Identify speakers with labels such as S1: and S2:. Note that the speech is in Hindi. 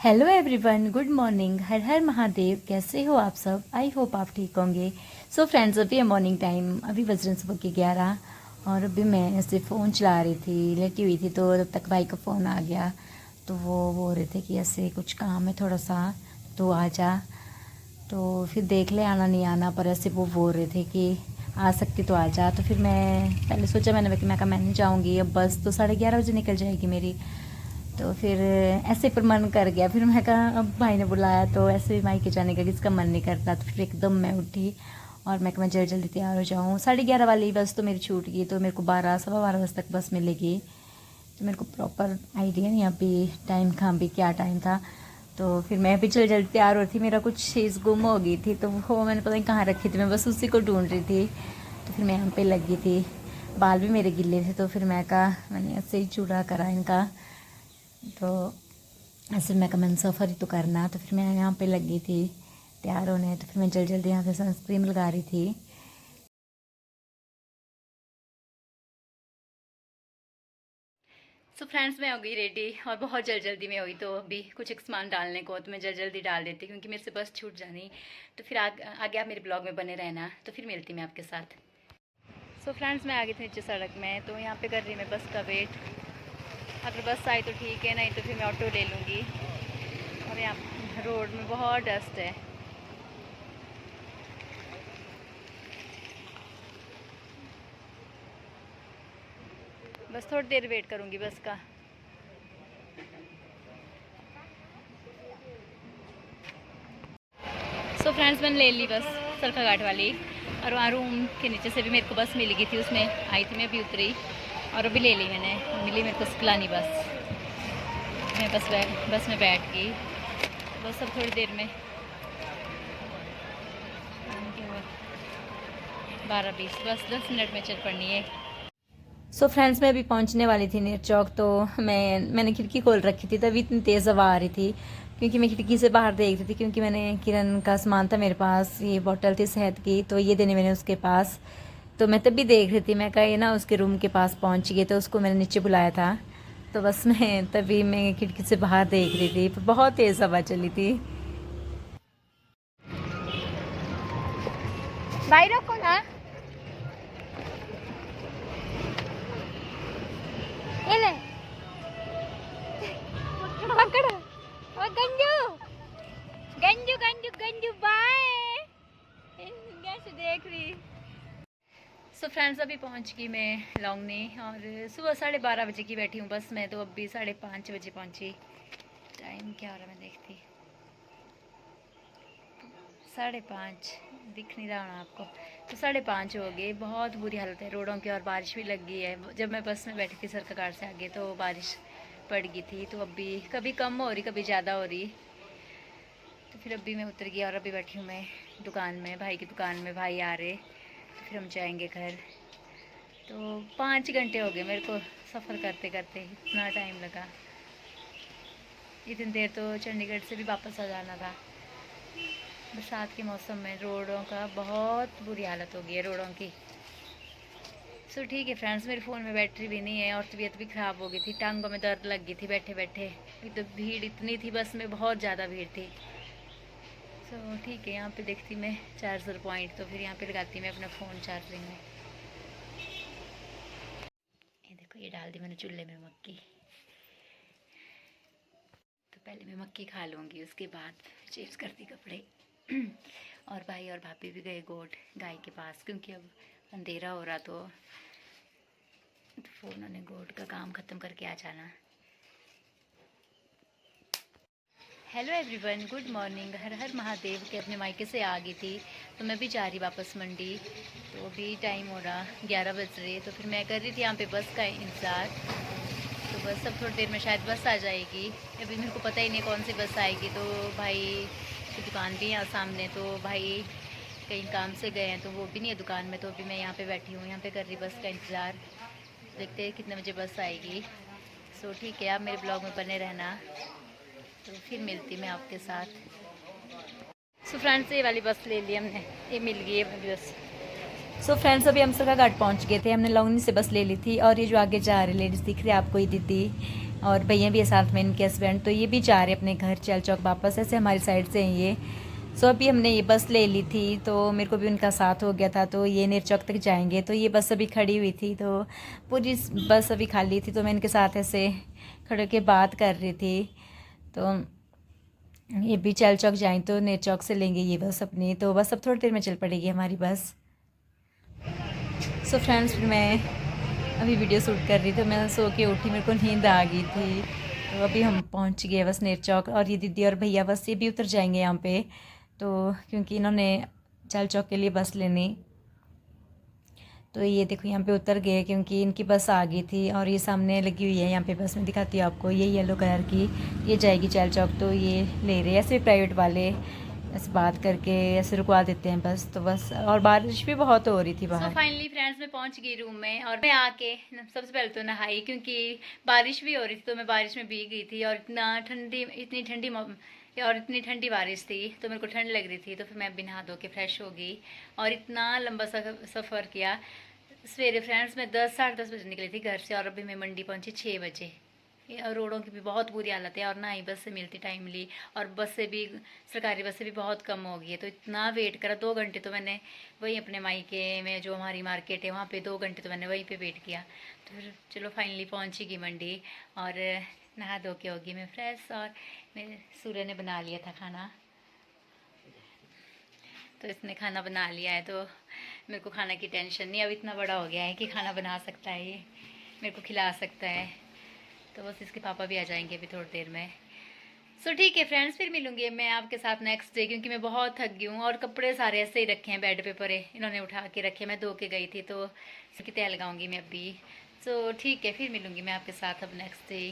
S1: Hello everyone, good morning. हर हर महादेव। कैसे हो आप सब? आई होप आप ठीक होंगे। सो फ्रेंड्स, अभी है मॉर्निंग टाइम। अभी बज रहे हैं सुबह के 11 और अभी मैं ऐसे फ़ोन चला रही थी, लेटी हुई थी, तो तब तक भाई का फ़ोन आ गया। तो वो बोल रहे थे कि ऐसे कुछ काम है थोड़ा सा, तो आ जा। तो फिर देख ले आना नहीं आना, पर ऐसे वो बोल रहे थे कि आ सकती तो आ जा। तो फिर मैं पहले सोचा, कि मैं कहा मैं नहीं जाऊँगी, अब बस तो 11:30 बजे निकल जाएगी मेरी। तो फिर ऐसे पर मन कर गया। फिर मैं कहा, अब भाई ने बुलाया तो ऐसे भी मायके जाने का किसका मन नहीं करता। तो फिर एकदम मैं उठी और मैं कहा मैं जल्दी जल्दी तैयार हो जाऊँ। 11:30 वाली बस तो मेरी छूट गई, तो मेरे को 12 सवा 12 बजे तक बस मिलेगी। तो मेरे को प्रॉपर आइडिया नहीं अभी टाइम का, भी क्या टाइम था। तो फिर मैं भी जल्दी जल्दी तैयार हो रही थी। मेरा कुछ चीज़ गुम हो गई थी, तो वो मैंने पता नहीं कहाँ रखी थी, मैं बस उसी को ढूंढ रही थी। तो फिर मैं यहाँ पे लगी थी। बाल भी मेरे गिले थे, तो फिर मैं कहा मैंने ऐसे ही चूड़ा करा इनका। तो ऐसे मैं कहा मैंने सफ़र ही तो करना। तो फिर मैं यहाँ पे लगी थी तैयार होने। तो फिर मैं जल्दी जल्दी यहाँ पे सनस्क्रीन लगा रही थी। सो फ्रेंड्स, मैं हो गई रेडी और बहुत जल्दी में हुई। तो अभी कुछ एक सामान डालने को, तो मैं जल्दी जल्दी डाल देती क्योंकि मेरे से बस छूट जानी। तो फिर आगे आप मेरे ब्लॉग में बने रहना। तो फिर मिलती मैं आपके साथ। सो फ्रेंड्स, मैं आ गई थी नीचे सड़क में, तो यहाँ पे कर रही मैं बस का वेट। अगर बस आई तो ठीक है, नहीं तो फिर मैं ऑटो ले लूँगी। और यहाँ रोड में बहुत डस्ट है। बस थोड़ी देर वेट करूँगी बस का। सो फ्रेंड्स, मैंने ले ली बस सरखा घाट वाली। और वहाँ रूम के नीचे से भी मेरे को बस मिल गई थी, उसमें आई थी मैं, अभी उतरी और अभी ले ली मैंने। मिली मेरे को स्कलानी बस। मैं बस में बैठ गई। बस अब थोड़ी देर में 12:20, बस 10 मिनट में चल पड़नी है। सो फ्रेंड्स, मैं अभी पहुंचने वाली थी नीर चौक। तो मैंने खिड़की खोल रखी थी, तभी इतनी तेज़ हवा आ रही थी क्योंकि मैं खिड़की से बाहर देख रही थी। क्योंकि मैंने किरण का सामान था मेरे पास, ये बोतल थी शहद की, तो ये देने मैंने उसके पास। तो मैं तभी देख रही थी, मैं कहा ये ना उसके रूम के पास पहुंच गई, तो उसको मैंने नीचे बुलाया था। तो बस मैं तभी मैं खिड़की से बाहर देख रही थी, बहुत तेज़ हवा चली थी। भाई रखो ना, ये ले पकड़। ओ गंजू गंजू गंजू गंजू बाय। कैसे देख रही। सो फ्रेंड्स, अभी पहुंच गई मैं लौंगनी और सुबह 12:30 बजे की बैठी हूँ बस में। तो अभी 5:30 बजे पहुंची। टाइम क्या हो रहा है मैं देखती, 5:30 दिख नहीं रहा होना आपको। तो 5:30 हो गए। बहुत बुरी हालत है रोडों की और बारिश भी लग गई है। जब मैं बस में बैठी थी सरकार से आगे तो बारिश पड़ गई थी। तो अभी कभी कम हो रही कभी ज़्यादा हो रही। तो फिर अभी मैं उतर गई और अभी बैठी हूँ मैं दुकान में, भाई की दुकान में। भाई आ रहे तो फिर हम जाएंगे घर। तो 5 घंटे हो गए मेरे को सफ़र करते करते, इतना टाइम लगा। इतनी देर तो चंडीगढ़ से भी वापस आ जाना था। बरसात के मौसम में रोडों का बहुत बुरी हालत हो गई है रोडों की। सो ठीक है फ्रेंड्स, मेरे फ़ोन में बैटरी भी नहीं है और तबीयत भी ख़राब हो गई थी, टांगों में दर्द लग गई थी बैठे बैठे। एक तो भीड़ इतनी थी बस में, बहुत ज़्यादा भीड़ थी। सो ठीक है, यहाँ पे देखती मैं चार्जर पॉइंट, तो फिर यहाँ पे लगाती मैं अपना फ़ोन चार्जिंग में। ये देखो, ये डाल दी मैंने चूल्हे में मक्की। तो पहले मैं मक्की खा लूँगी, उसके बाद चेंज करती कपड़े। और भाई और भाभी भी गए गोट गाय के पास, क्योंकि अब अंधेरा हो रहा। तो फिर उन्होंने गोट का काम ख़त्म करके आ जाना। Hello everyone, good morning. हर हर महादेव के अपने मायके से आ गई थी। तो मैं भी जा रही वापस मंडी। तो अभी टाइम हो रहा 11 बज रहे। तो फिर मैं कर रही थी यहाँ पे बस का इंतज़ार। तो बस अब थोड़ी देर में शायद बस आ जाएगी। अभी मेरे को पता ही नहीं कौन सी बस आएगी। तो भाई की दुकान भी है यहाँ सामने, तो भाई कहीं काम से गए हैं, तो वो भी नहीं है दुकान में। तो अभी मैं यहाँ पे बैठी हूँ, यहाँ पे कर रही बस का इंतज़ार। देखते हैं कितने बजे बस आएगी। सो ठीक है, आप मेरे ब्लॉग में बने रहना। तो फिर मिलती मैं आपके साथ। सो फ्रेंड्स, ये वाली बस ले ली हमने, ये मिल गई ये वाली बस। सो फ्रेंड्स अभी हम सरका घाट पहुंच गए थे। हमने लॉन्गनी से बस ले ली थी और ये जो आगे जा रहे लेडीज़ दिख रही है आपको, ये दीदी और भैया भी है साथ में, इनके हस्बैंड, तो ये भी जा रहे अपने घर चल चौक वापस, ऐसे हमारी साइड से हैं ये। सो अभी हमने ये बस ले ली थी तो मेरे को भी उनका साथ हो गया था, तो ये नेर चौक तक जाएंगे। तो ये बस अभी खड़ी हुई थी, तो पूरी बस अभी खाली थी, तो मैं इनके साथ ऐसे खड़े के बात कर रही थी। तो ये भी चल चौक जाएँ तो नेर चौक से लेंगे ये बस अपनी, तो बस अब थोड़ी देर में चल पड़ेगी हमारी बस। सो फ्रेंड्स फिर मैं अभी वीडियो शूट कर रही थी, मैं सो के उठी, मेरे को नींद आ गई थी। तो अभी हम पहुंच गए बस नेर चौक, और ये दीदी और भैया बस ये भी उतर जाएंगे यहाँ पे, तो क्योंकि इन्होंने चल चौक के लिए बस लेनी। तो ये देखो यहाँ पे उतर गए क्योंकि इनकी बस आ गई थी, और ये सामने लगी हुई है यहाँ पे बस, मैं दिखाती हूँ आपको, ये येलो कलर की, ये जाएगी चल चौक। तो ये ले रहे हैं ऐसे प्राइवेट वाले, ऐसे बात करके ऐसे रुकवा देते हैं बस। तो बस, और बारिश भी बहुत हो रही थी बाहर। फाइनली फ्रेंड्स मैं पहुंच गई रूम में, और मैं आके सबसे पहले तो नहाई, क्योंकि बारिश भी हो रही थी तो मैं बारिश में भीग गई थी, और इतनी ठंडी बारिश थी तो मेरे को ठंड लग रही थी। तो फिर मैं अभी नहा धो के फ्रेश हो गई, और इतना लंबा सफ़र किया। सवेरे फ्रेंड्स मैं 10 साढ़े 10 बजे निकली थी घर से, और अभी मैं मंडी पहुंची 6 बजे। और रोडों की भी बहुत बुरी हालत है, और ना ही बस से मिलती टाइमली, और बस से भी, सरकारी बस से भी बहुत कम हो गई है। तो इतना वेट करा, 2 घंटे तो मैंने वहीं अपने मायके में, जो हमारी मार्केट है वहाँ पे 2 घंटे तो मैंने वहीं पे वेट किया। तो फिर चलो फाइनली पहुँची गई मंडी, और नहा धो के होगी मैं फ्रेश, और मेरे सूर्य ने बना लिया था खाना। तो इसने खाना बना लिया है, तो मेरे को खाना की टेंशन नहीं, अब इतना बड़ा हो गया है कि खाना बना सकता है, ये मेरे को खिला सकता है। तो बस इसके पापा भी आ जाएंगे अभी थोड़ी देर में। सो ठीक है फ्रेंड्स, फिर मिलूंगी मैं आपके साथ नेक्स्ट डे, क्योंकि मैं बहुत थक गई हूँ, और कपड़े सारे ऐसे ही रखे हैं बेड पे पड़े, इन्होंने उठा के रखे, मैं धो के गई थी, तो इसकी तय लगाऊंगी मैं अभी। सो ठीक है, फिर मिलूंगी मैं आपके साथ अब नेक्स्ट डे।